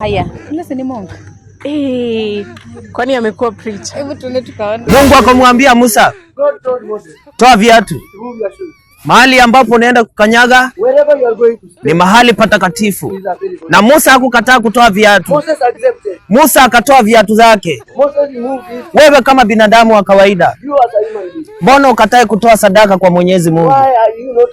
Haya, yule ni Mungu. Kwani amekuwa preacher? Hebu tuende tukaone. Mungu akamwambia Musa, toa viatu. Mahali ambapo unaenda kukanyaga ni mahali patakatifu. Na Musa hakukataa kutoa viatu. Musa akatoa viatu zake. Wewe kama binadamu wa kawaida, mbona ukatae kutoa sadaka kwa Mwenyezi Mungu?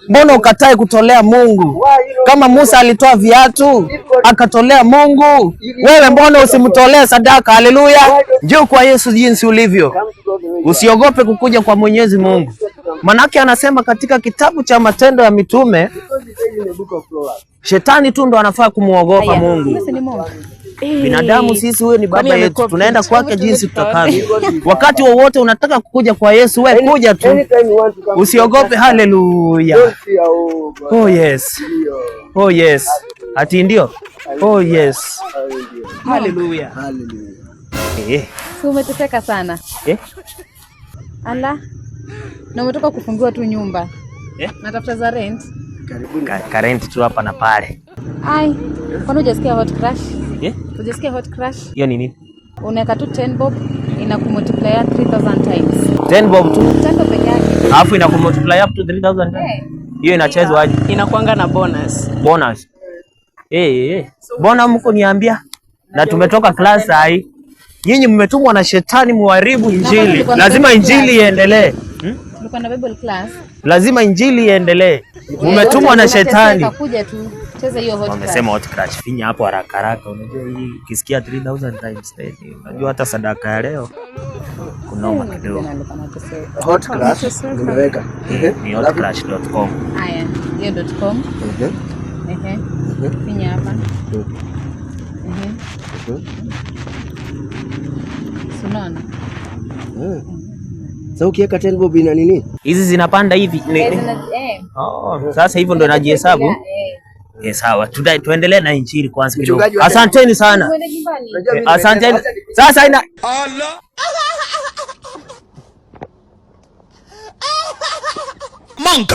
Mbona ukatae kutolea Mungu? Kama Musa alitoa viatu akatolea Mungu, wewe mbona usimtolee sadaka? Haleluya! Njoo kwa Yesu jinsi ulivyo. Usiogope kukuja kwa Mwenyezi Mungu. Manake anasema katika kitabu cha Matendo ya Mitume, shetani tu ndo anafaa kumuogopa Mungu. Binadamu sisi, huyo ni baba yetu, tunaenda kwake jinsi tutakavyo. Wakati wowote unataka kukuja kwa Yesu, wewe kuja tu, usiogope. Haleluya! Oh yes, oh yes, ati ndio, oh yes, haleluya. Si umeteseka sana? Ala, na umetoka kufungiwa tu nyumba. Natafuta za rent. Rent tu hapa na pale. Ai, kwani hujasikia hot crush? Hujasikia hot crush? Hiyo ni nini? Unaweka tu 10 bob inakumultiply 3000 times. 10 bob tu? 10 bob peke yake. Alafu inakumultiply up to 3000 times. Hiyo inachezwa aje? Inakuanga na bonus. Bonus. Mbona mko niambia? Na tumetoka class hai. Nyinyi mmetumwa na shetani muharibu injili. Lazima injili iendelee. Tulikuwa na Bible class. Lazima injili iendelee. Mmetumwa na shetani. Kuja tu cheza hiyo hot crush. Wamesema hot crush. Finya hapo haraka haraka. Unajua hii ukisikia 3000 times 10. Unajua hata sadaka ya leo kunoma kidogo. Hot crush nimeweka. Ni hotcrush.com. Haya, hiyo .com. Finya hapa. Unaona? Sasa ukiweka 10 bob ina nini? Hizi zinapanda hivi. Sasa hivyo ndo najihesabu. Sawa. Tuendelee na injili kwanza kidogo. Asanteni sana. Asanteni. Sasa ina Manka